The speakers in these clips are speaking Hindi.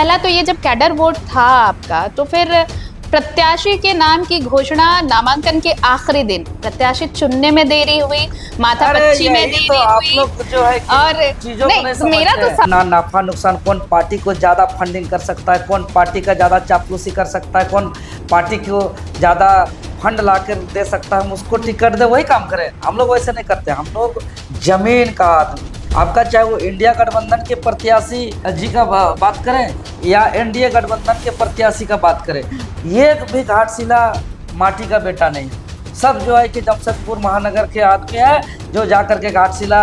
पहला तो ये जब कैडर वोट था आपका, तो फिर प्रत्याशी के नाम की घोषणा नामांकन के आखिरी दिन प्रत्याशी चुनने में देरी हुई, माथापच्ची में देरी तो आप हुई। लोग जो है और चीजों को नहीं मेरा समझते तो हैं। ना नाफा नुकसान, कौन पार्टी को ज्यादा फंडिंग कर सकता है, कौन पार्टी का ज्यादा चापलूसी कर सकता है, कौन पार्टी को ज्यादा फंड ला कर दे सकता है, हम उसको टिकट दे वही काम करें। हम लोग वैसे नहीं करते, हम लोग जमीन का आदमी। आपका चाहे वो इंडिया गठबंधन के प्रत्याशी जी का बात करें या एनडीए गठबंधन के प्रत्याशी का बात करें, ये भी घाटशिला माटी का बेटा नहीं है। सब जो है कि जमशेदपुर महानगर के आदमी है जो जाकर के घाटशिला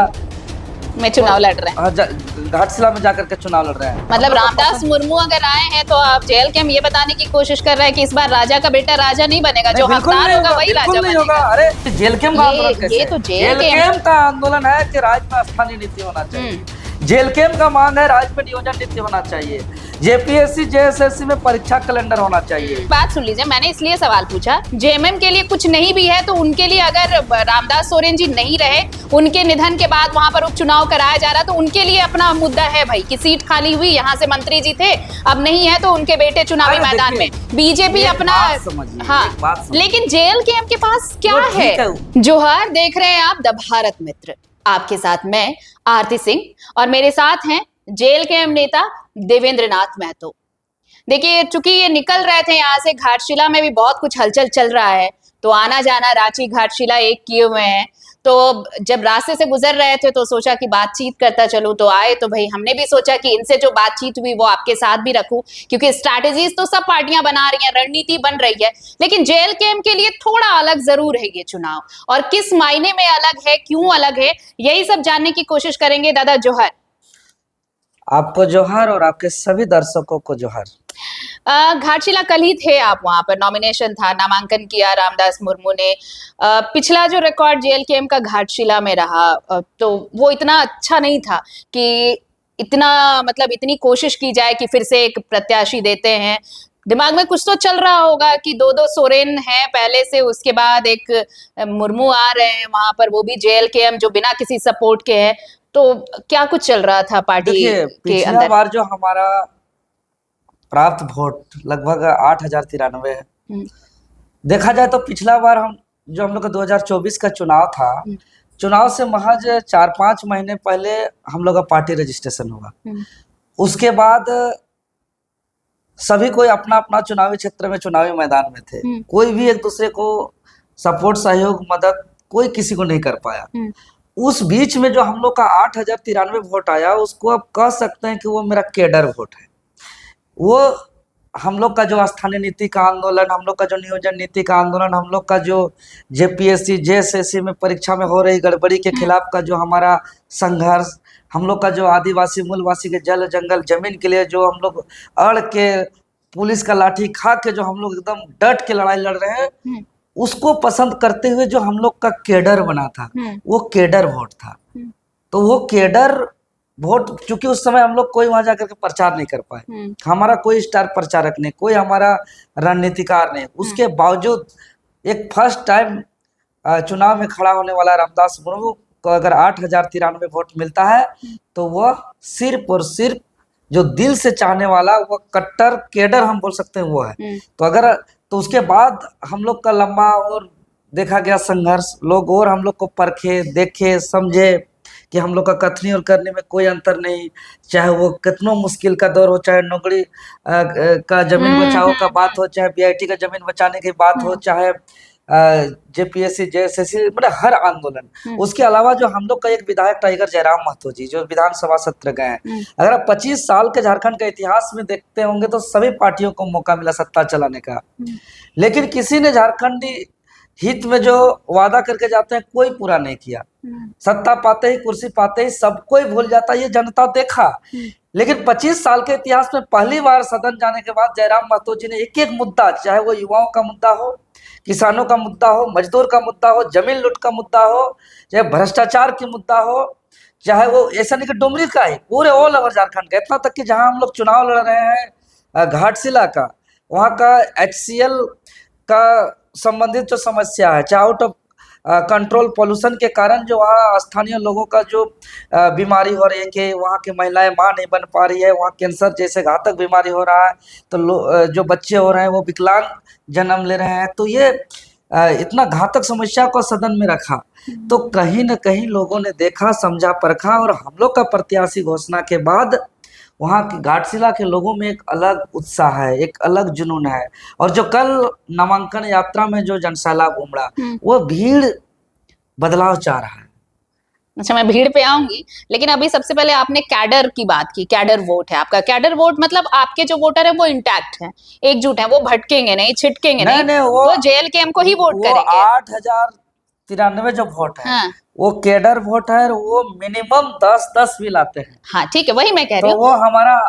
में चुनाव लड़ रहे हैं। घाटशिला में जाकर के चुनाव लड़ रहे हैं। मतलब रामदास मुर्मू अगर आए हैं तो आप जेल के हम ये बताने की कोशिश कर रहे हैं कि इस बार राजा का बेटा राजा नहीं बनेगा, जो हकदार होगा वही राजा नहीं होगा। बनेगा। अरे जेल कैम्प का आंदोलन कैसे? ये तो जेल कैम्प का आंदोलन है कि राज्य में स्थानीय नीति होना चाहिए। जेल कैम्प का मांग है राज्य में नियोजन नीति होना चाहिए, जेपीएससी जेएसएससी में परीक्षा कैलेंडर होना चाहिए। बात सुन लीजिए, मैंने इसलिए सवाल पूछा, जेएमएम के लिए कुछ नहीं भी है तो उनके लिए अगर रामदास सोरेन जी नहीं रहे, उनके निधन के बाद वहां पर उपचुनाव कराया जा रहा, तो उनके लिए अपना मुद्दा है भाई कि सीट खाली हुई, यहाँ से मंत्री जी थे अब नहीं है तो उनके बेटे चुनावी मैदान में। बीजेपी अपना हाँ, लेकिन जेल कैम्प के पास क्या है? जोहार, देख रहे हैं आप द भारत मित्र, आपके साथ मैं आरती सिंह और मेरे साथ हैं जेल कैम्प नेता देवेंद्र नाथ महतो। देखिए, चूंकि ये निकल रहे थे यहाँ से, घाटशिला में भी बहुत कुछ हलचल चल रहा है, तो आना जाना रांची घाटशिला एक किए हुए हैं। तो जब रास्ते से गुजर रहे थे तो सोचा कि बातचीत करता चलूं, तो आए तो भाई हमने भी सोचा कि इनसे जो बातचीत हुई वो आपके साथ भी रखूं, क्योंकि स्ट्रैटेजीज तो सब पार्टियां बना रही हैं, रणनीति बन रही है, लेकिन जेल कैम्प के लिए थोड़ा अलग जरूर है ये चुनाव। और किस मायने में अलग है, क्यों अलग है, यही सब जानने की कोशिश करेंगे। दादा जोहर। आपको जोहार और आपके सभी दर्शकों को जोहार। घाटशिला कल ही थे आप, वहां पर नॉमिनेशन था, नामांकन किया रामदास मुर्मू ने। पिछला जो रिकॉर्ड जेल कैम्प का घाटशिला में रहा, तो वो इतना अच्छा नहीं था कि इतना मतलब इतनी कोशिश की जाए कि फिर से एक प्रत्याशी देते हैं। दिमाग में कुछ तो चल रहा होगा कि दो दो सोरेन हैं पहले से, उसके बाद एक मुर्मू आ रहे हैं वहां पर, वो भी जेल कैम्प जो बिना किसी सपोर्ट के है। तो क्या कुछ चल रहा था पार्टी के अंदर? बार जो हमारा प्राप्त वोट लगभग 8,093 है। देखा जाए तो पिछला बार हम लोग का 2024 का चुनाव था, चुनाव से महज 4-5 महीने पहले हम लोग का पार्टी रजिस्ट्रेशन हुआ। उसके बाद सभी कोई अपना अपना चुनावी क्षेत्र में चुनावी मैदान में थे, कोई भी एक दूसरे को सपोर्ट, सहयोग, मदद कोई किसी को नहीं कर पाया। उस बीच में जो हम लोग का 8,093 वोट आया, उसको आप कह सकते हैं कि वो मेरा केडर वोट है। वो हम लोग का जो स्थानीय नीति का आंदोलन, हम लोग का जो नियोजन नीति का आंदोलन, हम लोग का जो जेपीएससी जेएसएससी में परीक्षा में हो रही गड़बड़ी के खिलाफ का जो हमारा संघर्ष, हम लोग का जो आदिवासी मूलवासी के जल जंगल जमीन के लिए जो हम लोग अड़ के पुलिस का लाठी खा के जो हम लोग एकदम डट के लड़ाई लड़ रहे हैं, उसको पसंद करते हुए जो हम लोग का केडर बना था, वो केडर वोट था। तो वो केडर वोट, चूंकि उस समय हम लोग कोई वहां जाकर के प्रचार नहीं कर पाए, हमारा कोई स्टार प्रचारक नहीं, कोई हमारा रणनीतिकार नहीं, उसके बावजूद एक फर्स्ट टाइम चुनाव में खड़ा होने वाला रामदास मुर्मू को अगर 8,093 वोट मिलता है, तो वह सिर्फ और सिर्फ जो दिल से चाहने वाला, वो कट्टर केडर हम बोल सकते हैं वो है। तो उसके बाद हम लोग का लंबा और देखा गया संघर्ष, लोग और हम लोग को परखे, देखे, समझे कि हम लोग का कथनी और करने में कोई अंतर नहीं, चाहे वो कितना मुश्किल का दौर हो, चाहे नौकरी का जमीन बचाओ का बात हो, चाहे बीआईटी का जमीन बचाने की बात हो, चाहे जेपीएससी जेएसएससी, मतलब हर आंदोलन। उसके अलावा जो हम लोग का एक विधायक टाइगर जयराम महतो जी जो विधानसभा सत्र गए हैं, अगर आप 25 साल के झारखंड के इतिहास में देखते होंगे तो सभी पार्टियों को मौका मिला सत्ता चलाने का, लेकिन किसी ने झारखंडी हित में जो वादा करके जाते हैं कोई पूरा नहीं किया। सत्ता पाते ही, कुर्सी पाते ही सब कोई भूल जाता, ये जनता देखा। लेकिन 25 साल के इतिहास में पहली बार सदन जाने के बाद जयराम महतो जी ने एक एक मुद्दा, चाहे वो युवाओं का मुद्दा हो, किसानों का मुद्दा हो, मजदूर का मुद्दा हो, जमीन लूट का मुद्दा हो, चाहे भ्रष्टाचार की मुद्दा हो, चाहे वो ऐसा नहीं कि डुमरी का ही, पूरे ऑल ओवर झारखंड का, इतना तक कि जहां हम लोग चुनाव लड़ रहे हैं घाटशिला का, वहाँ का HCL का संबंधित जो समस्या है, चाहे आउट ऑफ कंट्रोल पोल्यूशन के कारण जो वहाँ स्थानीय लोगों का जो बीमारी हो रही है कि वहाँ की महिलाएं मां नहीं बन पा रही है, वहाँ कैंसर जैसे घातक बीमारी हो रहा है, तो जो बच्चे हो रहे हैं वो विकलांग जन्म ले रहे हैं, तो ये इतना घातक समस्या को सदन में रखा, तो कहीं न कहीं लोगों ने देखा, समझा, परखा, और हम लोग का प्रत्याशी घोषणा के बाद वहाँ की घाटशिला के लोगों में एक अलग उत्साह है, एक अलग जुनून है। और जो कल नामांकन यात्रा में जो जनसैलाब उमड़ा, वो भीड़ बदलाव चाह रहा है। अच्छा, मैं भीड़ पे आऊंगी, लेकिन अभी सबसे पहले आपने कैडर की बात की। कैडर वोट है आपका। कैडर वोट मतलब आपके जो वोटर है वो इंटैक्ट है, एकजुट है, वो भटकेंगे नहीं, छिटकेंगे नहीं, वो JLKM को ही वोट करेंगे। 8,093 जो वोट है, हाँ, वो कैडर वोट है, वो मिनिमम 10-10 भी लाते हैं। हाँ ठीक है, वही मैं कह रही हूँ। तो वो हमारा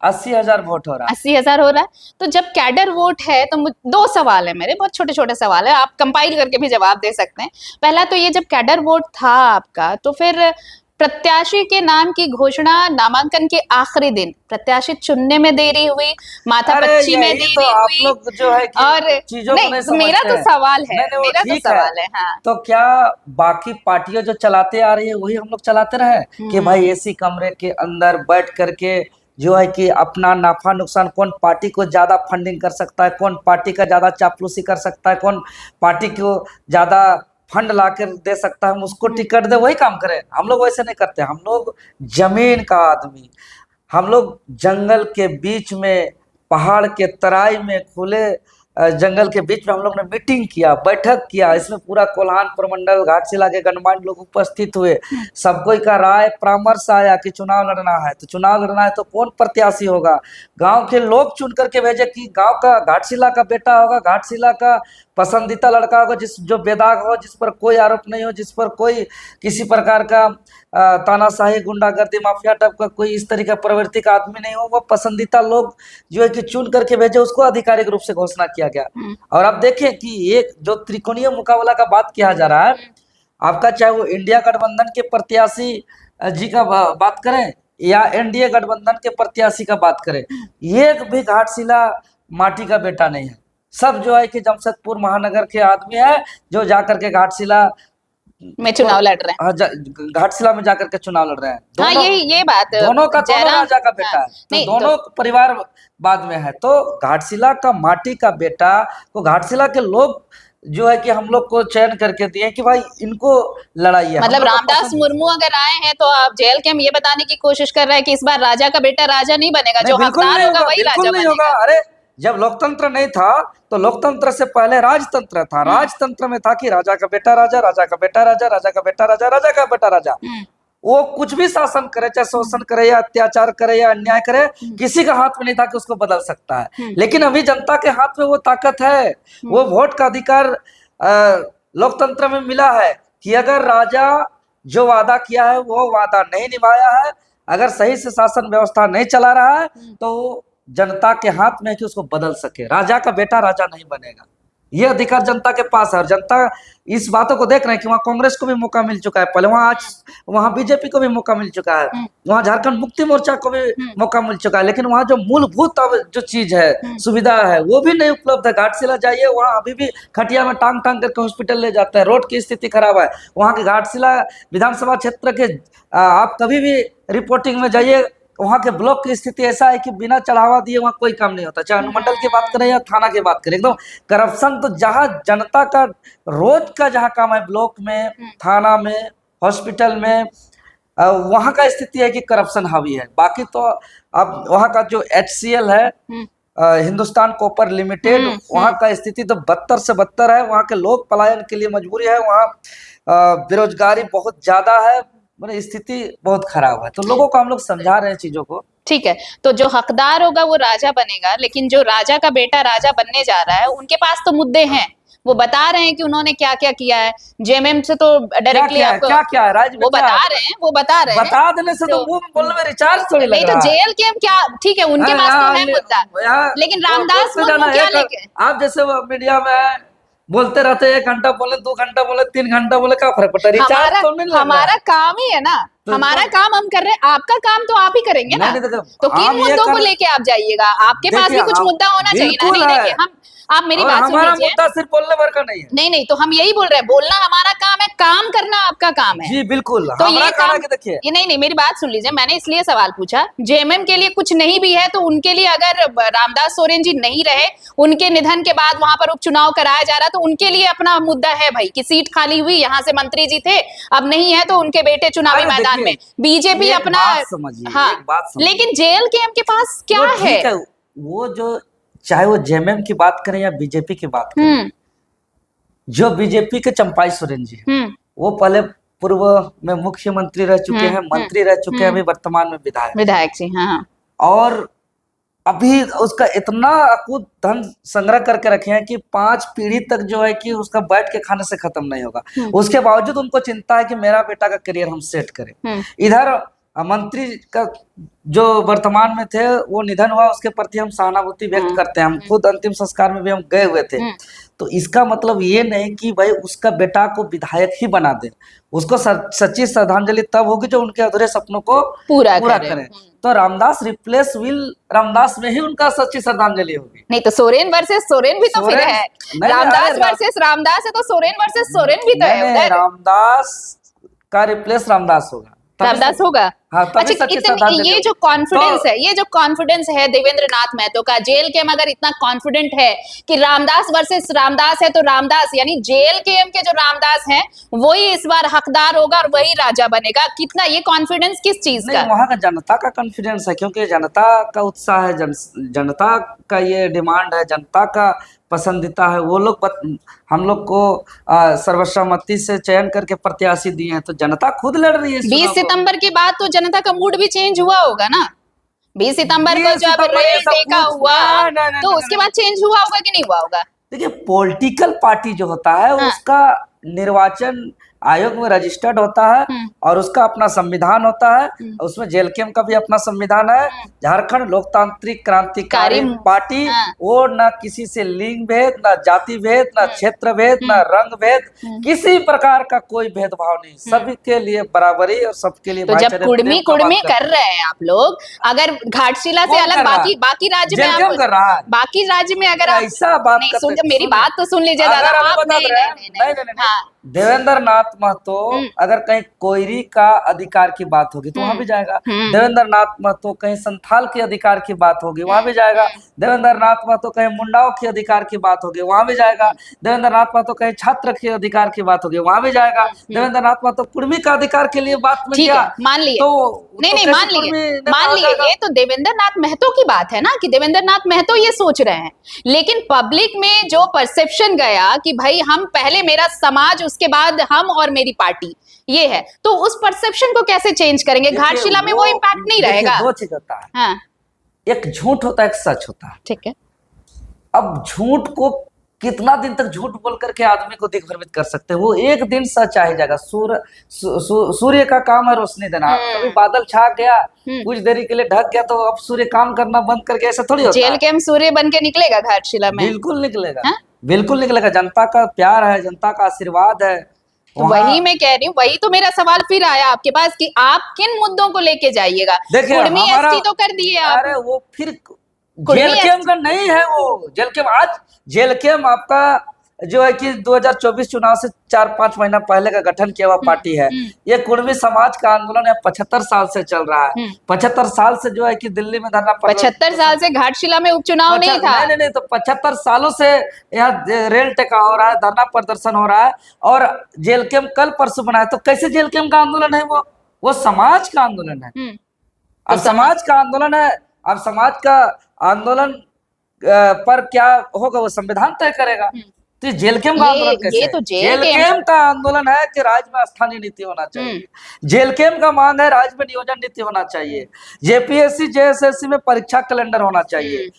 80,000 वोट हो रहा है। 80,000 हो रहा है। तो जब कैडर वोट है तो दो सवाल है मेरे, बहुत छोटे छोटे सवाल है, आप कंपाइल करके भी जवाब दे सकते हैं। पहला तो ये, जब कैडर वोट था आपका, तो फिर प्रत्याशी के नाम की घोषणा नामांकन के आखिरी दिन प्रत्याशी चुनने में देरी हुई, माथापच्ची में देरी तो आप हुई, लोग जो है कि और चीजों को नहीं समझते मेरा तो सवाल है, मेरा तो सवाल है। हाँ, तो क्या बाकी पार्टियां जो चलाते आ रही है वही हम लोग चलाते रहे कि भाई एसी कमरे के अंदर बैठ करके जो है कि अपना नाफा नुकसान, कौन पार्टी को ज्यादा फंडिंग कर सकता है, कौन पार्टी का ज्यादा चापलूसी कर सकता है, कौन पार्टी को ज्यादा फंड ला कर दे सकता है, हम उसको टिकट दे, वही काम करें। हम लोग वैसे नहीं करते। हम लोग जमीन का आदमी, हम लोग जंगल के बीच में, पहाड़ के तराई में, खुले जंगल के बीच में हम लोग ने मीटिंग किया, बैठक किया। इसमें पूरा कोल्हान प्रमंडल, घाटशिला के गणमान्य लोग उपस्थित हुए। सबको का राय परामर्श आया कि चुनाव लड़ना है, तो चुनाव लड़ना है तो कौन प्रत्याशी होगा, गांव के लोग चुन करके भेजे कि गांव का घाटशिला का बेटा होगा, घाटशिला का पसंदीदा लड़का होगा, जो बेदाग हो, जिस पर कोई आरोप नहीं हो, जिस पर कोई किसी प्रकार का तानाशाही, गुंडागर्दी, माफिया टाइप का कोई इस तरह का प्रवृत्ति का आदमी नहीं हो, वो पसंदीदा लोग जो है कि चुन करके भेजे, उसको आधिकारिक रूप से घोषणा किया गया। और आप देखें कि एक जो त्रिकोणीय मुकाबला का बात किया जा रहा है आपका, चाहे वो इंडिया गठबंधन के प्रत्याशी जी का बात करें या NDA गठबंधन के प्रत्याशी का बात करें, एक भी घाटशिला माटी का बेटा नहीं है। सब जो है कि जमशेदपुर महानगर के आदमी है जो जाकर के घाटशिला में चुनाव लड़ रहे हैं। घाटशिला में जाकर के चुनाव लड़ रहे हैं। हाँ, ये बात दोनों का दोनों राजा का बेटा है, तो दोनों परिवार बाद में है। तो घाटशिला का माटी का बेटा को घाटशिला के लोग जो है कि हम लोग को चयन करके दिए कि भाई इनको लड़ाई है। मतलब रामदास मुर्मू अगर आए हैं तो आप JLKM ये बताने की कोशिश कर रहे हैं कि इस बार राजा का बेटा राजा नहीं बनेगा, जो हकदार होगा वही राजा बनेगा। अरे जब लोकतंत्र नहीं था तो लोकतंत्र से पहले राजतंत्र था। राजतंत्र में था कि राजा का बेटा राजा, राजा का बेटा राजा, राजा का बेटा राजा, राजा का बेटा राजा। वो कुछ भी शासन करे, चाहे शोषण करे या अत्याचार करे या अन्याय करे, किसी का हाथ में नहीं था कि उसको बदल सकता है। लेकिन अभी जनता के हाथ में वो ताकत है, वो वोट का अधिकार लोकतंत्र में मिला है कि अगर राजा जो वादा किया है वो वादा नहीं निभाया है, अगर सही से शासन व्यवस्था नहीं चला रहा है, तो जनता के हाथ में है कि उसको बदल सके। राजा का बेटा राजा नहीं बनेगा, ये अधिकार जनता के पास है। और जनता इस बातों को देख रहे हैं कि वहाँ कांग्रेस को भी मौका मिल चुका है पहले, वहाँ BJP को भी मौका मिल चुका है, वहाँ झारखंड मुक्ति मोर्चा को भी मौका मिल चुका है, लेकिन वहाँ जो मूलभूत जो चीज है, सुविधा है, वो भी नहीं उपलब्ध है। घाटशिला जाइए, वहाँ अभी भी खटिया में टांग टांग करके हॉस्पिटल ले जाते हैं, रोड की स्थिति खराब है। वहाँ के घाटशिला विधानसभा क्षेत्र के आप कभी भी रिपोर्टिंग में जाइए, वहाँ के ब्लॉक की स्थिति ऐसा है कि बिना चढ़ावा दिए वहाँ कोई काम नहीं होता। चाहे अनुमंडल की बात करें या थाना की बात करें, एकदम करप्शन। तो जहाँ जनता का रोज का जहाँ काम है, ब्लॉक में, थाना में, हॉस्पिटल में, वहाँ का स्थिति है कि करप्शन हावी है। बाकी तो अब वहाँ का जो HCL है, हिंदुस्तान कॉपर लिमिटेड, वहाँ का स्थिति तो बदतर से बदतर है। वहाँ के लोग पलायन के लिए मजबूरी है, वहाँ बेरोजगारी बहुत ज्यादा है, स्थिति बहुत खराब है। तो लोगों को हम लोग समझा रहे हैं चीजों को। ठीक है, तो जो हकदार होगा वो राजा बनेगा, लेकिन जो राजा का बेटा राजा बनने जा रहा है उनके पास तो मुद्दे हैं, वो बता रहे हैं कि उन्होंने क्या क्या किया है। JMM से तो डायरेक्टली आपको क्या है राज, वो बता रहे हैं, बता देने से तो वो बोलने में रिचार्ज थोड़ी लग रहा है। नहीं तो JLKM क्या, ठीक है उनके पास तो है मुद्दा, लेकिन रामदास मुर्मू क्या लेके, आप जैसे मीडिया में बोलते रहते हैं, 1 घंटा बोले, 2 घंटा बोले, 3 घंटा बोले, क्या फर्क पड़ता है? रिचार्ज तो मिल रहा है। हमारा काम ही है ना, हमारा काम हम कर रहे हैं, आपका काम तो आप ही करेंगे ना। तो किन मुद्दों को लेके आप जाइएगा? आपके पास भी कुछ मुद्दा होना चाहिए ना। नहीं देखिए, आप मेरी और बात सुन हमारा लीजिए। मुद्दा सिर्फ बोलने भर का नहीं है। नहीं नहीं, तो हम यही बोल रहे हैं, बोलना हमारा काम है, काम करना आपका काम है। जी बिल्कुल, तो हमारा ये काम काम है कि देखिए, ये नहीं नहीं, मेरी बात सुन लीजिए। मैंने इसलिए सवाल पूछा, जेएमएम के लिए कुछ नहीं भी है तो उनके लिए, अगर रामदास सोरेन जी नहीं रहे, उनके निधन के बाद वहां पर उपचुनाव कराया जा रहा, तो उनके लिए अपना मुद्दा है भाई कि सीट खाली हुई, यहाँ से मंत्री जी थे, अब नहीं है तो उनके बेटे चुनावी अरे मैदान में। देखिए, बीजेपी एक अपना, बात समझिए, हाँ, एक बात समझिए, लेकिन जेएलकेएम के पास क्या वो है? ठीक है, वो जो चाहे वो जेएमएम की बात करें या बीजेपी की बात करें, हम्म जो बीजेपी के चंपाई सोरेन जी हैं, हम्म वो पहले पूर्व में मुख्यमंत्री रह चुके हैं, मंत्री रह चुके हैं, अभी वर्तमान में विधायक। विधायक जी, हाँ। और अभी उसका इतना अकूत धन संग्रह करके रखे हैं कि 5 पीढ़ी तक जो है कि उसका बैठ के खाने से खत्म नहीं होगा। उसके बावजूद उनको चिंता है कि मेरा बेटा का करियर हम सेट करें। इधर मंत्री का जो वर्तमान में थे वो निधन हुआ, उसके प्रति हम सहानुभूति व्यक्त करते हैं, हम खुद अंतिम संस्कार में भी हम गए हुए थे। तो इसका मतलब ये नहीं कि भाई उसका बेटा को विधायक ही बना दे, उसको सच्ची श्रद्धांजलि तब होगी जो उनके अधूरे सपनों को पूरा करें। तो रामदास रिप्लेस विल रामदास में ही उनका सच्ची श्रद्धांजलि होगी। नहीं तो सोरेन वर्सेस सोरेन भी तो फिर है, रामदास वर्सेस रामदास है तो सोरेन वर्सेस सोरेन भी तो है उधर। रामदास का रिप्लेस रामदास होगा, रामदास होगा। हाँ, अच्छा, ये जो कॉन्फिडेंस है, ये जो कॉन्फिडेंस है देवेंद्र नाथ महतो का, जेएलकेएम अगर इतना कॉन्फिडेंट है कि रामदास वर्सेस रामदास है, तो रामदास यानी जेएलकेएम के जो रामदास हैं वही इस बार हकदार होगा और वही राजा बनेगा, कितना ये कॉन्फिडेंस किस चीज का? वहां का जनता का कॉन्फिडेंस है, क्योंकि जनता का उत्साह है, जनता का ये डिमांड है, जनता का पसंदीदा है। वो लोग हम लोग को सर्वसम्मति से चयन करके प्रत्याशी दिए हैं, तो जनता खुद लड़ रही है। 20 सितंबर के बाद तो जनता का मूड भी चेंज हुआ होगा ना। 20 सितंबर को जब रेल टेका हुआ तो उसके बाद चेंज हुआ होगा कि नहीं हुआ होगा? देखिए, पॉलिटिकल पार्टी जो होता है उसका निर्वाचन आयोग में रजिस्टर्ड होता है और उसका अपना संविधान होता है, उसमें जेएलकेएम का भी अपना संविधान है। झारखंड लोकतांत्रिक क्रांतिकारी पार्टी, वो ना किसी से लिंग भेद, ना जाति भेद, ना क्षेत्र भेद, ना रंग भेद, किसी प्रकार का कोई भेदभाव नहीं, सभी के लिए बराबरी और सबके लिए। तो जब कुड़मी कर रहे हैं आप लोग, अगर घाटशिला से अलग बाकी राज्य में आप कर रहा है, बाकी राज्य में अगर आप ऐसा बात करते, मेरी बात तो सुन लीजिए दादा। देवेंद्र नाथ महतो अगर कहीं कोयरी का अधिकार की बात होगी तो वहां भी जाएगा। देवेंद्र नाथ महतो कहीं संथाल के अधिकार की बात होगी वहां भी जाएगा। देवेंद्र नाथ महतो कहीं मुंडाओं के अधिकार की बात होगी वहां भी जाएगा। देवेंद्र नाथ महतो कहीं छात्र के अधिकार की बात होगी वहां भी जाएगा। देवेंद्र नाथ महतो कुर्मी का अधिकार के लिए बात में गया, मान लिए तो नहीं मान लिए ये तो देवेंद्र नाथ महतो की बात है ना, कि देवेंद्र नाथ महतो ये सोच रहे हैं, लेकिन पब्लिक में जो परसेप्शन गया कि भाई हम पहले मेरा समाज, उसके बाद हम और मेरी पार्टी, ये है, तो उस परसेप्शन को कैसे चेंज करेंगे? घाटशिला में वो इम्पैक्ट नहीं रहेगा। दो चीज होता है, हाँ, एक झूठ होता है, एक सच होता है। ठीक है। अब झूठ को कितना दिन तक झूठ बोल करके आदमी को दिग्भ्रमित कर सकते हैं, वो एक दिन सच आ ही जाएगा। सूर्य का काम है रोशनी देना, कभी बादल छा गया, कुछ देरी के लिए ढक गया, तो अब सूर्य काम करना बंद कर गया, ऐसा थोड़ी होता है। जेएलकेएम सूर्य बन के निकलेगा घाटशिला में? बिल्कुल निकलेगा, बिल्कुल निकलेगा। जनता का प्यार है, जनता का आशीर्वाद है। तो वही मैं कह रही हूँ, वही तो मेरा सवाल फिर आया आपके पास कि आप किन मुद्दों को लेके जाइएगा? कुर्मी एसटी तो कर दिए आप। अरे वो फिर जेएलकेएम का नहीं है, वो जेएलकेएम आज जेएलकेएम आपका जो है कि 2024 चुनाव से 4-5 महीना पहले का गठन किया हुआ पार्टी है। ये कुर्मी समाज का आंदोलन है, 75 साल से चल रहा है। 75 साल से जो है कि दिल्ली में धरना, 75 साल से घाटशिला में उपचुनाव नहीं था। नहीं, तो 75 सालों से यहाँ रेल टेका हो रहा है, धरना प्रदर्शन हो रहा है, और जेएलकेएम कल परसों बनाया, तो कैसे जेएलकेएम का आंदोलन है? वो समाज का आंदोलन है। अब समाज का आंदोलन है, अब समाज का आंदोलन पर क्या होगा वो संविधान तय करेगा। तो जेएलकेएम का आंदोलन कैसे? ये तो जेएलकेएम का आंदोलन है कि राज्य में स्थानीय नीति होना चाहिए। जेएलकेएम का मांग है राज्य में नियोजन नीति होना चाहिए, जेपीएससी जेएसएससी में परीक्षा कैलेंडर होना चाहिए,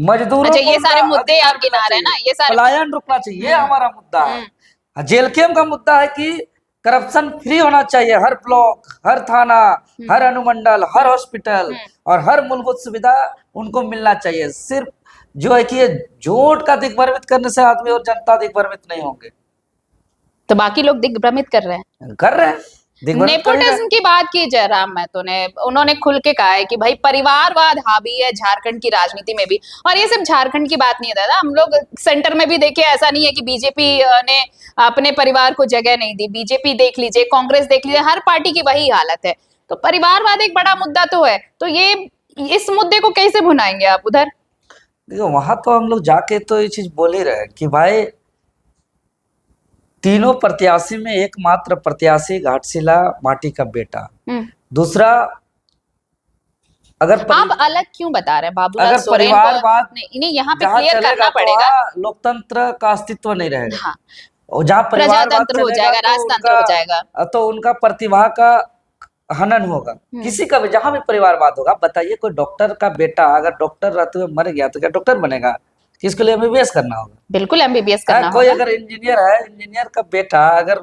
मजदूरों ये सारे मुद्दे आप गिना रहे हैं ना, ये सारे पलायन रुकना चाहिए, ये हमारा मुद्दा है। जेएलकेएम का मुद्दा है कि करप्शन फ्री होना चाहिए, हर ब्लॉक, हर थाना, हर अनुमंडल, हर हॉस्पिटल और हर मूलभूत सुविधा उनको मिलना चाहिए। सिर्फ जो है कि ये झूठ का दिग्भ्रमित करने से आदमी और जनता दिग्भ्रमित नहीं होंगे। तो बाकी लोग दिग्भ्रमित कर रहे हैं। दिग्भ्रमित करेगा। नेपोटिज्म की बात की जयराम महतो ने, उन्होंने खुल के कहा है कि भाई परिवारवाद हावी है झारखंड की राजनीति में भी। और ये सिर्फ झारखंड की बात नहीं है दादा, हम लोग सेंटर में भी देखे, ऐसा नहीं है कि बीजेपी ने अपने परिवार को जगह नहीं दी। बीजेपी देख लीजिए, कांग्रेस देख लीजिए, हर पार्टी की वही हालत है। तो परिवारवाद एक बड़ा मुद्दा तो है, तो ये इस मुद्दे को कैसे भुनाएंगे आप उधर? देखो वहां तो हम लोग जाके तो ये चीज बोल ही रहे कि भाई तीनों प्रत्याशी में एकमात्र प्रत्याशी घाटशिला माटी का बेटा। दूसरा, अगर आप अलग क्यों बता रहे हैं बाबूलाल अगर सोरेन को? परिवारवाद नहीं, यहाँ पे जहाँ क्लियर चलेगा करना तो पड़ेगा। वहाँ लोकतंत्र का अस्तित्व नहीं रहेगा। हाँ, और जहाँ परिवारवाद प्रजातंत्र हो चलेगा जाएगा, राजतंत्र हो जाएगा। तो उनका प्रतिभा का हनन होगा। किसी का भी जहां भी परिवारवाद होगा। बताइए कोई डॉक्टर का बेटा अगर डॉक्टर रहते हुए मर गया तो क्या डॉक्टर बनेगा? किसके लिए एमबीबीएस करना होगा? बिल्कुल एमबीबीएस करना कोई होगा। अगर इंजीनियर है, इंजीनियर का बेटा अगर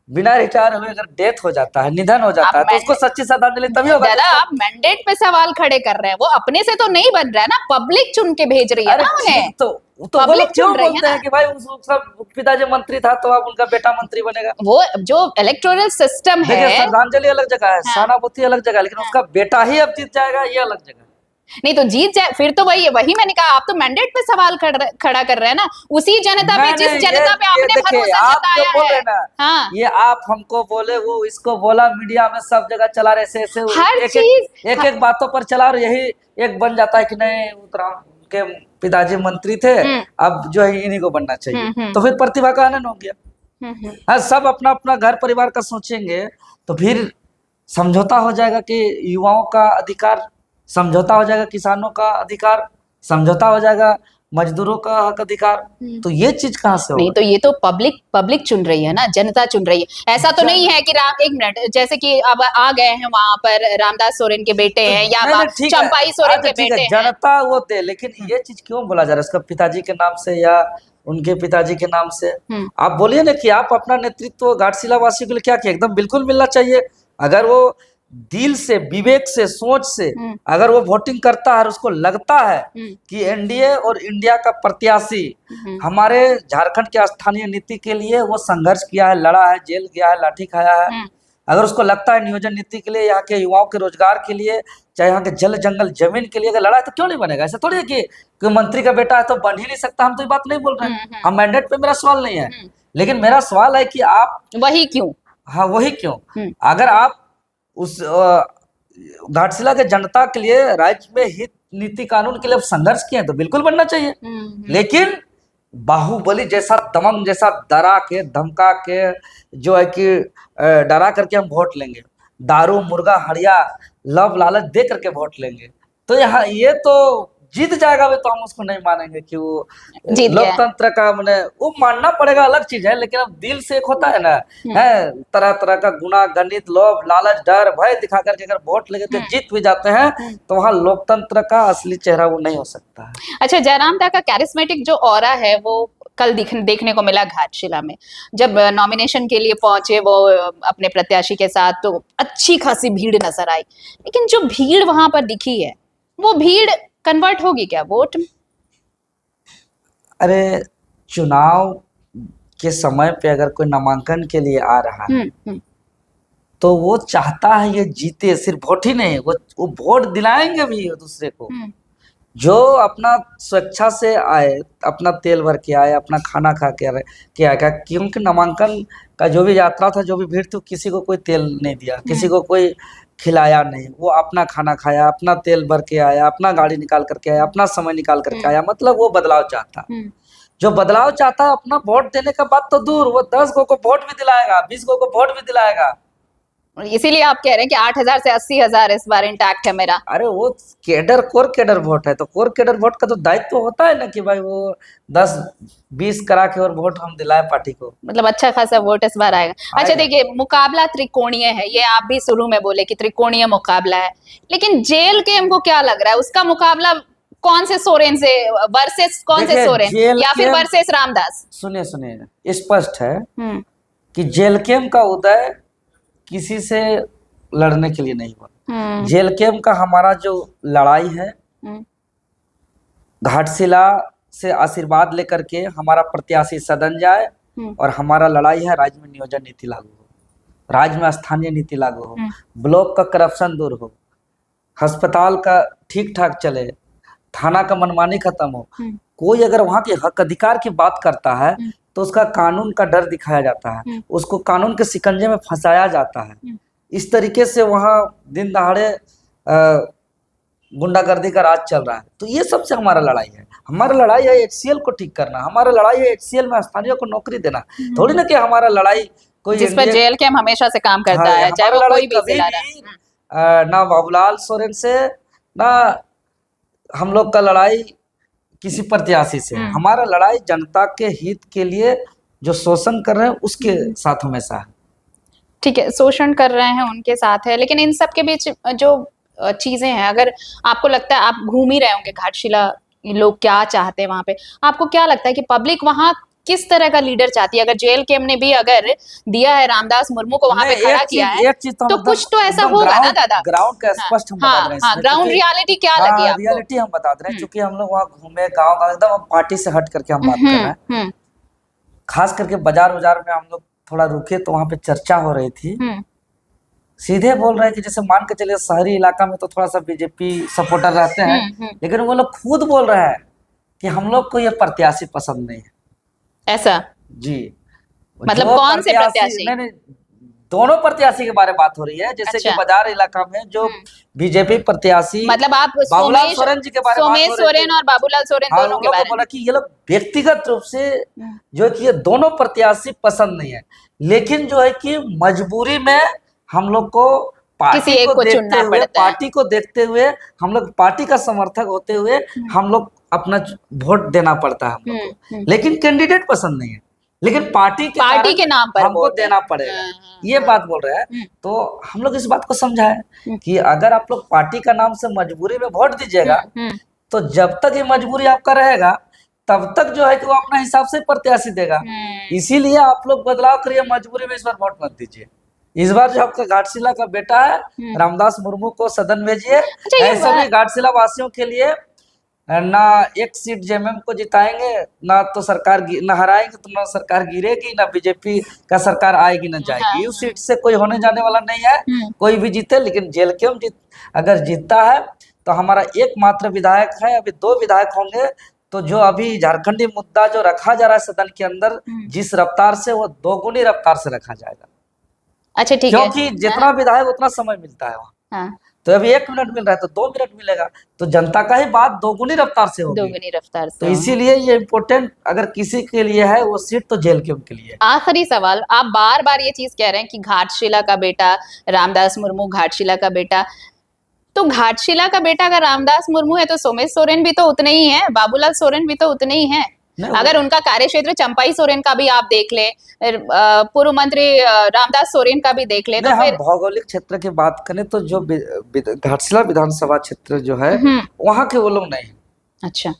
बिना रिटायर हुए अगर डेथ हो जाता है, निधन हो जाता है, तो उसको सच्ची श्रद्धांजलि तभी होगा। दादा आप मैंडेट पे सवाल खड़े कर रहे हैं, वो अपने से तो नहीं बन रहा है ना, पब्लिक चुन के भेज रही है ना उन्हें। तो वो लोग क्यों बोलते हैं कि भाई उसका पिताजी मंत्री था तो अब उनका बेटा मंत्री बनेगा? वो जो इलेक्टोरल सिस्टम है, देखिए श्रद्धांजलि अलग जगह है, सहानुभूति अलग जगह है, लेकिन उसका बेटा ही अब जीत जाएगा ये अलग जगह। नहीं तो जीत जाए फिर तो वही मैंने कहा, आप तो मैंडेट पे सवाल खड़ा कर रहे हैं ना, उसी जनता पे, जिस जनता पे आपने भरोसा जताया है। हाँ, ये आप हमको बोले, वो इसको बोला, मीडिया में सब जगह चला रहे, ऐसे हर चीज एक बातों पर चला रहे, यही एक बन जाता है कि नहीं उनके पिताजी मंत्री थे, अब जो है इन्हीं को बनना चाहिए, तो फिर प्रतिभा का हनन हो गया। हाँ, सब अपना अपना घर परिवार का सोचेंगे तो फिर समझौता हो जाएगा कि युवाओं का अधिकार, समझौता हो जाएगा किसानों का अधिकार, समझौता हो जाएगा मजदूरों का हक अधिकार। तो ये चीज कहाँ से होगा? नहीं तो ये तो पब्लिक चुन रही है ना, जनता चुन रही है। ऐसा तो नहीं है कि एक मिनट, जैसे कि अब आ गए हैं वहां पर रामदास सोरेन के बेटे हैं या चंपाई सोरेन के बेटे हैं, जनता वो दे, लेकिन ये चीज क्यों बोला जा रहा है उसका पिताजी के नाम से या उनके पिताजी के नाम से? आप बोलिए ना कि आप अपना नेतृत्व घाटशिला वासियों के लिए क्या किया, एकदम बिल्कुल मिलना चाहिए। अगर वो दिल से, विवेक से, सोच से अगर वो वोटिंग करता है और उसको लगता है कि एनडीए और इंडिया का प्रत्याशी हमारे झारखंड के स्थानीय नीति के लिए वो संघर्ष किया है, लड़ा है, जेल गया है, लाठी खाया है, अगर उसको लगता है नियोजन नीति के लिए, यहाँ के युवाओं के रोजगार के लिए, चाहे यहाँ के जल जंगल जमीन के लिए अगर लड़ा है, तो क्यों नहीं बनेगा? ऐसा थोड़ी है कि मंत्री का बेटा है तो बन ही नहीं सकता। हम तो ये बात नहीं बोल रहे हैं, हम मैंडेट पे, मेरा सवाल नहीं है, लेकिन मेरा सवाल है कि आप वही क्यों? हाँ वही क्यों? अगर आप उस घाटशिला के जनता के लिए, राज्य में हित नीति कानून के लिए संघर्ष किए तो बिल्कुल बनना चाहिए। लेकिन बाहुबली जैसा, दमंग जैसा डरा के धमका के जो है कि डरा करके हम वोट लेंगे, दारू मुर्गा हड़िया लव लालच दे करके वोट लेंगे, तो यहाँ ये तो जीत जाएगा भी, तो हम उसको नहीं मानेंगे कि वो लोकतंत्र का मैंने वो मानना पड़ेगा, अलग चीज है। लेकिन अब दिल से एक होता है ना, है तरह तरह का गुना गणित लोभ लालच डर भय दिखा करके अगर वोट लेके तो जीत भी जाते हैं, तो वहाँ लोकतंत्र का असली चेहरा वो नहीं हो सकता है। अच्छा, जयराम दा का कैरिस्मेटिक जो ऑरा है वो कल देखने को मिला घाटशिला में। जब नॉमिनेशन के लिए पहुंचे वो अपने प्रत्याशी के साथ, तो अच्छी खासी भीड़ नजर आई, लेकिन जो भीड़ वहां पर दिखी है वो भीड़ कन्वर्ट होगी क्या वोट में? अरे चुनाव के समय पे अगर कोई नामांकन के लिए आ रहा है तो वो चाहता है ये जीते, सिर्फ वोट ही नहीं, वो वोट दिलाएंगे भी दूसरे को। जो अपना स्वेच्छा से आए, अपना तेल भर के आए, अपना खाना खा के आएगा, क्योंकि नामांकन का जो भी यात्रा था, जो भी भीड़ थी, किसी को कोई तेल नहीं दिया, किसी को कोई खिलाया नहीं, वो अपना खाना खाया, अपना तेल भर के आया, अपना गाड़ी निकाल करके आया, अपना समय निकाल करके आया। मतलब वो बदलाव चाहता, जो बदलाव चाहता है अपना वोट देने का बात तो दूर, वो 10 को वोट भी दिलाएगा, 20 को वोट भी दिलाएगा। इसीलिए आप कह रहे हैं कि 8,000 से 80,000 इस बार इंटैक्ट है मेरा। अरे वो कोर केडर वोट है, तो कोर केडर वोट का तो दायित्व होता है ना कि भाई वो 10-20 करा के और वोट हम दिलाए पार्टी को। मतलब अच्छा खासा वोट इस बार आएगा। अच्छा देखिए, मुकाबला त्रिकोणीय है, ये आप भी शुरू में बोले कि त्रिकोणीय मुकाबला है, लेकिन जेल के हमको क्या लग रहा है, उसका मुकाबला कौन से सोरेन से वर्सेस कौन से सोरेन, या फिर वर्सेस रामदास? सुनिए स्पष्ट है कि जेल केम का उदय किसी से लड़ने के लिए नहीं हुआ। जेल केम का हमारा जो लड़ाई है, घाटशिला से आशीर्वाद लेकर के हमारा प्रत्याशी सदन जाए, और हमारा लड़ाई है राज्य में नियोजन नीति लागू हो। राज्य में स्थानीय नीति लागू हो, ब्लॉक का करप्शन दूर हो, अस्पताल का ठीक ठाक चले, थाना का मनमानी खत्म हो। कोई अगर वहाँ के हक अधिकार की बात करता है तो उसका कानून का डर दिखाया जाता है, उसको कानून के शिकंजे में फंसाया जाता है। इस तरीके से वहाँ दिन दहाड़े गुंडागर्दी का राज चल रहा है। तो ये सबसे हमारा लड़ाई है। हमारा लड़ाई है HCL को ठीक करना, हमारा लड़ाई है HCL में स्थानीय को नौकरी देना। थोड़ी ना कि हमारा लड़ाई कोई जिस पर जेल कैंप हमेशा से काम करता है, चाहे वो कोई भी जिला रहा। ना बाबूलाल सोरेन से ना हम लोग का लड़ाई किसी प्रत्याशी से है। हमारा लड़ाई जनता के हित के लिए जो शोषण कर रहे हैं उसके साथ हमेशा है। ठीक है, शोषण कर रहे हैं उनके साथ है, लेकिन इन सब के बीच जो चीजें हैं, अगर आपको लगता है, आप घूम ही रहे होंगे घाटशिला, लोग क्या चाहते हैं वहां पे, आपको क्या लगता है कि पब्लिक वहां किस तरह का लीडर चाहती है? अगर जेल कैंप ने भी अगर दिया है रामदास मुर्मू को वहां पे खड़ा किया है, तो कुछ तो ऐसा होगा ना दादा। ग्राउंड का स्पष्ट हम बता रहे हैं, ग्राउंड रियलिटी क्या लगी आपको? रियलिटी हम बता रहे हैं, क्योंकि हम लोग वहाँ घूमे गाँव एकदम पार्टी से हट करके हम बात कर रहे हैं। खास करके बाजार में हम लोग थोड़ा रुके तो वहाँ पे चर्चा हो रही थी। सीधे बोल रहे हैं कि जैसे मान के चलिए शहरी इलाका में तो थोड़ा सा बीजेपी सपोर्टर रहते हैं, लेकिन वो लोग खुद बोल रहे हैं कि हम लोग को ये प्रत्याशी पसंद नहीं है। ऐसा जी, मतलब कौन से प्रत्याशी? नहीं, दोनों प्रत्याशी के बारे में बात हो रही है। जैसे कि बाजार इलाका में जो बीजेपी प्रत्याशी, मतलब आप बाबूलाल सोरेन जी के बारे में, सोमेश सोरेन और बाबूलाल सोरेन दोनों के बारे में बोला कि ये लोग व्यक्तिगत रूप से जो कि ये दोनों प्रत्याशी पसंद नहीं है, लेकिन जो है कि मजबूरी में हम लोग को किसी एक को चुनना पड़ता है। पार्टी को देखते हुए, हम लोग पार्टी का समर्थक होते हुए हम लोग अपना वोट देना पड़ता है हम लोग को। लेकिन कैंडिडेट पसंद नहीं है, लेकिन पार्टी के नाम पर हमको देना पड़ेगा, ये बात बोल रहे हैं। तो हम लोग इस बात को समझाए कि अगर आप लोग पार्टी का नाम से मजबूरी में वोट दीजिएगा, तो जब तक ये मजबूरी आपका रहेगा तब तक जो है कि वो अपना हिसाब से प्रत्याशी देगा। इसीलिए आप लोग बदलाव करिए, मजबूरी में इस बार वोट मत दीजिए। इस बार जो आपका घाटशिला का बेटा है रामदास मुर्मू को सदन भेजिए। ऐसे भी घाटशिला वासियों के लिए ना एक सीट जेएमएम को जिताएंगे, ना तो सरकार ना हराएंगे तो ना सरकार गिरेगी, ना बीजेपी का सरकार आएगी ना जाएगी। उस सीट से कोई होने जाने वाला नहीं है, कोई भी जीते। लेकिन जेल कैंप अगर जीतता है तो हमारा एकमात्र विधायक है, अभी 2 विधायक होंगे। तो जो अभी झारखंडी मुद्दा जो रखा जा रहा है सदन के अंदर, जिस रफ्तार से, वो 2 गुनी रफ्तार से रखा जाएगा। अच्छा, ठीक है, क्योंकि जितना विधायक उतना समय मिलता है वहाँ। तो अभी 1 मिनट मिल रहा है तो 2 मिनट मिलेगा, तो जनता का ही बात 2 गुनी रफ्तार से होगी। 2 गुनी रफ्तार से। तो इसीलिए ये इम्पोर्टेंट अगर किसी के लिए है वो सीट, तो जेल कैंप के लिए। आखिरी सवाल, आप बार बार ये चीज कह रहे हैं कि घाटशिला का बेटा रामदास मुर्मू, घाटशिला का बेटा, तो घाटशिला का बेटा अगर रामदास मुर्मू है तो सोमेश सोरेन भी तो उतने ही है, बाबूलाल सोरेन भी तो उतने ही है। अगर उनका कार्य क्षेत्र चंपाई सोरेन का भी आप देख ले, पूर्व मंत्री रामदास सोरेन का भी देख ले, तो फिर भौगोलिक क्षेत्र की बात करें तो जो घाटशिला विधानसभा क्षेत्र जो है वहाँ के वो लोग नहीं। अच्छा,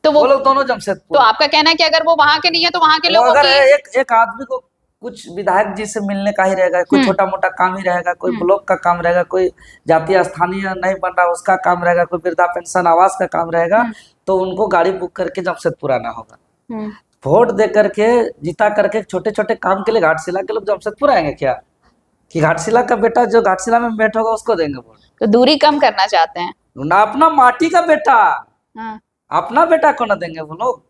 तो वो लोग दोनों जमशेदपुर। तो आपका कहना है कि अगर वो वहाँ के नहीं है तो वहाँ के लोग, अगर एक आदमी को कुछ विधायक जी से मिलने का ही रहेगा, कोई छोटा मोटा काम ही रहेगा, कोई ब्लॉक का काम रहेगा, कोई जातीय स्थानीय नहीं बन रहा उसका काम रहेगा, कोई वृद्धा पेंशन आवास का काम रहेगा, तो उनको गाड़ी बुक करके जमशेदपुर आना होगा। वोट दे करके जिता करके छोटे छोटे काम के लिए घाटशिला के लोग जमशेदपुर आएंगे क्या? कि घाटशिला का बेटा जो घाटशिला में बैठा होगा उसको देंगे वोट? तो दूरी कम करना चाहते हैं ना, अपना माटी का बेटा, अपना बेटा को ना देंगे वो लोग।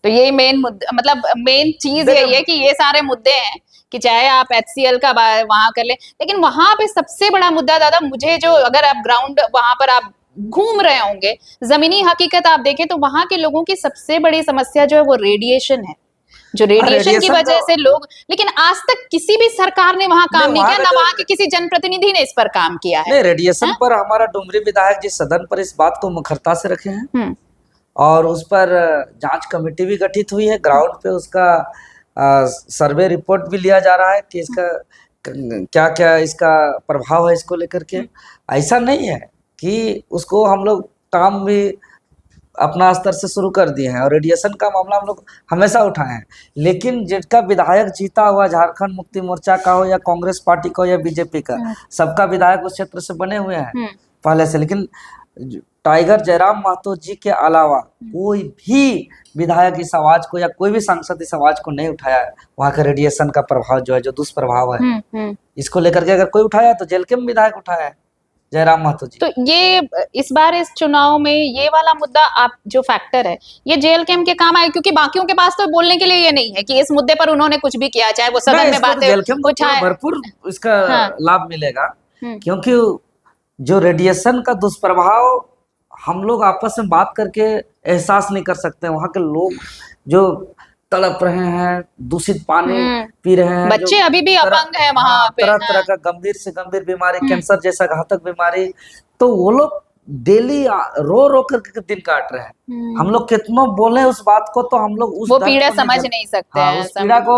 तो यही मेन मुद्दा, मतलब मेन चीज यही है कि ये सारे मुद्दे हैं कि चाहे आप HCL का वहां कर ले, लेकिन वहां पे सबसे बड़ा मुद्दा दादा, मुझे जो, अगर आप ग्राउंड वहां पर आप घूम रहे होंगे, जमीनी हकीकत आप देखें तो वहां के लोगों की सबसे बड़ी समस्या जो है वो रेडिएशन है, जो रेडिएशन की वजह से लोग, लेकिन आज तक किसी भी सरकार ने वहां काम नहीं किया, ना वहां के किसी जनप्रतिनिधि ने इस पर काम किया है। रेडिएशन पर हमारा डुमरी विधायक जी सदन पर इस बात को मुखरता से रखे हैं और उस पर जांच कमेटी भी गठित हुई है। ग्राउंड पे उसका सर्वे रिपोर्ट भी लिया जा रहा है कि इसका क्या क्या इसका प्रभाव है इसको लेकर के। ऐसा नहीं है कि उसको हम लोग काम भी अपना स्तर से शुरू कर दिए हैं और रेडिएशन का मामला हम लोग हमेशा उठाए हैं, लेकिन जिसका विधायक जीता हुआ झारखंड मुक्ति मोर्चा का हो या कांग्रेस पार्टी का हो या बीजेपी का, सबका विधायक उस क्षेत्र से बने हुए हैं पहले से। लेकिन टाइगर जयराम महतो जी के अलावा कोई भी विधायक इस आवाज को या कोई भी सांसद इस आवाज को नहीं उठाया है। वहां का रेडिएशन का प्रभाव जो है, जो दुष्प्रभाव है, इसको लेकर के अगर कोई उठाया तो जेल के विधायक उठाया है, जयराम महतो जी। तो ये इस बार इस चुनाव में ये वाला मुद्दा आप जो फैक्टर है ये जेल कैम के काम आए, क्योंकि बाकियों के पास तो बोलने के लिए ये नहीं है कि इस मुद्दे पर उन्होंने कुछ भी किया, चाहे वो सदन में बातें उठाए। भरपूर इसका लाभ मिलेगा, क्योंकि जो रेडिएशन का दुष्प्रभाव हम लोग आपस में बात करके एहसास नहीं कर सकते। वहां के लोग जो तड़प रहे हैं, दूषित पानी पी रहे हैं, बच्चे अभी भी अपंग है वहां पे, तरह तरह का गंभीर से गंभीर बीमारी, कैंसर जैसा घातक बीमारी, तो वो लोग डेली रो रो करके दिन काट रहे हैं। हम लोग कितना बोले उस बात को, तो हम लोग उस वो पीड़ा समझ नहीं सकते हैं, उस पीड़ा को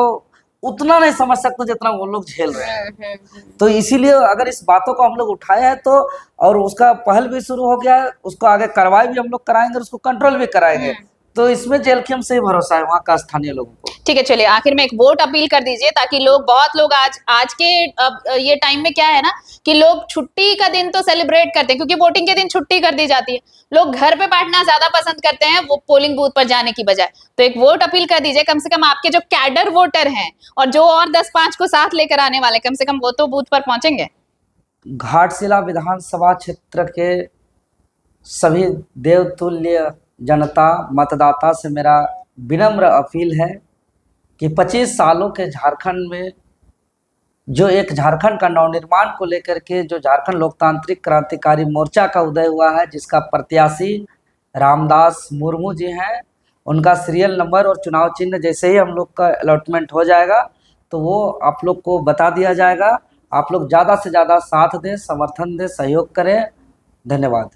उतना नहीं समझ सकते जितना वो लोग झेल रहे हैं। तो इसीलिए अगर इस बातों को हम लोग उठाए हैं तो, और उसका पहल भी शुरू हो गया है, उसको आगे कार्रवाई भी हम लोग कराएंगे, उसको कंट्रोल भी कराएंगे। तो इसमें जेल कैम से ही भरोसा है वहाँ का स्थानीय लोगों को। ठीक है, चलिए आखिर में एक वोट अपील कर दीजिए, ताकि लोग, बहुत लोग आज के ये टाइम में क्या है ना कि लोग छुट्टी का दिन तो सेलिब्रेट करते हैं, क्योंकि वोटिंग के दिन छुट्टी कर दी जाती है, लोग घर पे बैठना ज्यादा पसंद करते हैं वो पोलिंग बूथ पर जाने की बजाय। तो एक वोट अपील कर दीजिए, कम से कम आपके जो कैडर वोटर हैं और जो और 10-5 को साथ लेकर आने वाले, कम से कम वो तो बूथ पर पहुंचेंगे। घाटशिला विधानसभा क्षेत्र के सभी देवतुल्य जनता मतदाता से मेरा विनम्र अपील है कि 25 सालों के झारखंड में जो एक झारखंड का नवनिर्माण को लेकर के जो झारखंड लोकतांत्रिक क्रांतिकारी मोर्चा का उदय हुआ है, जिसका प्रत्याशी रामदास मुर्मू जी हैं, उनका सीरियल नंबर और चुनाव चिन्ह जैसे ही हम लोग का अलॉटमेंट हो जाएगा तो वो आप लोग को बता दिया जाएगा। आप लोग ज़्यादा से ज़्यादा साथ दें, समर्थन दें, सहयोग करें। धन्यवाद।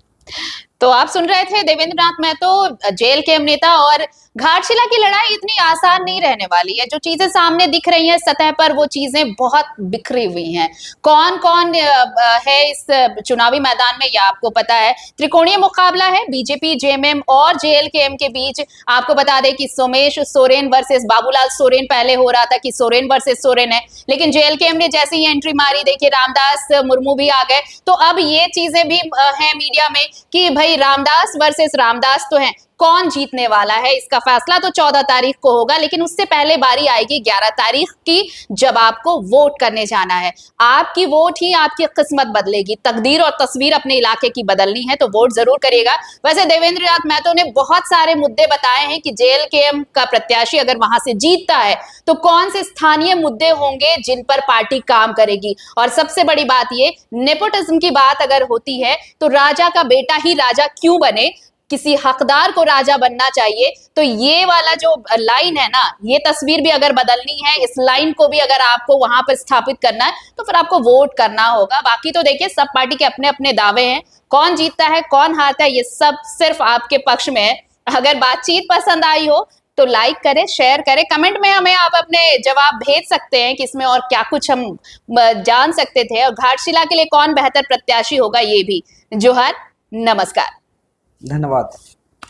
तो आप सुन रहे थे देवेंद्र नाथ महतो, जेल कैम नेता। और घाटशिला की लड़ाई इतनी आसान नहीं रहने वाली है। जो चीजें सामने दिख रही हैं सतह पर, वो चीजें बहुत बिखरी हुई हैं। कौन कौन है इस चुनावी मैदान में, यह आपको पता है। त्रिकोणीय मुकाबला है बीजेपी, जेएमएम और जेएलकेएम के बीच। आपको बता दें कि सोमेश सोरेन वर्सेस बाबूलाल सोरेन पहले हो रहा था कि सोरेन वर्सेस सोरेन है, लेकिन जेएलकेएम ने जैसे ही एंट्री मारी, देखिए रामदास मुर्मू भी आ गए। तो अब ये चीजें भी है मीडिया में कि भाई रामदास वर्सेस रामदास तो है, कौन जीतने वाला है इसका फैसला तो 14 तारीख को होगा। लेकिन उससे पहले बारी आएगी 11 तारीख की, जब आपको वोट करने जाना है। आपकी वोट ही आपकी किस्मत बदलेगी, तकदीर और तस्वीर अपने इलाके की बदलनी है, तो वोट जरूर करिएगा। वैसे देवेंद्र नाथ महतो ने बहुत सारे मुद्दे बताए हैं कि जेएलकेएम का प्रत्याशी अगर वहां से जीतता है तो कौन से स्थानीय मुद्दे होंगे जिन पर पार्टी काम करेगी। और सबसे बड़ी बात ये, नेपोटिज्म की बात अगर होती है तो राजा का बेटा ही राजा क्यों बने, किसी हकदार को राजा बनना चाहिए। तो ये वाला जो लाइन है ना, ये तस्वीर भी अगर बदलनी है, इस लाइन को भी अगर आपको वहां पर स्थापित करना है तो फिर आपको वोट करना होगा। बाकी तो देखिए सब पार्टी के अपने अपने दावे हैं, कौन जीतता है कौन हारता है ये सब सिर्फ आपके पक्ष में है। अगर बातचीत पसंद आई हो तो लाइक करें, शेयर करें, कमेंट में हमें आप अपने जवाब भेज सकते हैं कि इसमें और क्या कुछ हम जान सकते थे, और घाटशिला के लिए कौन बेहतर प्रत्याशी होगा ये भी। जोहार, नमस्कार, धन्यवाद।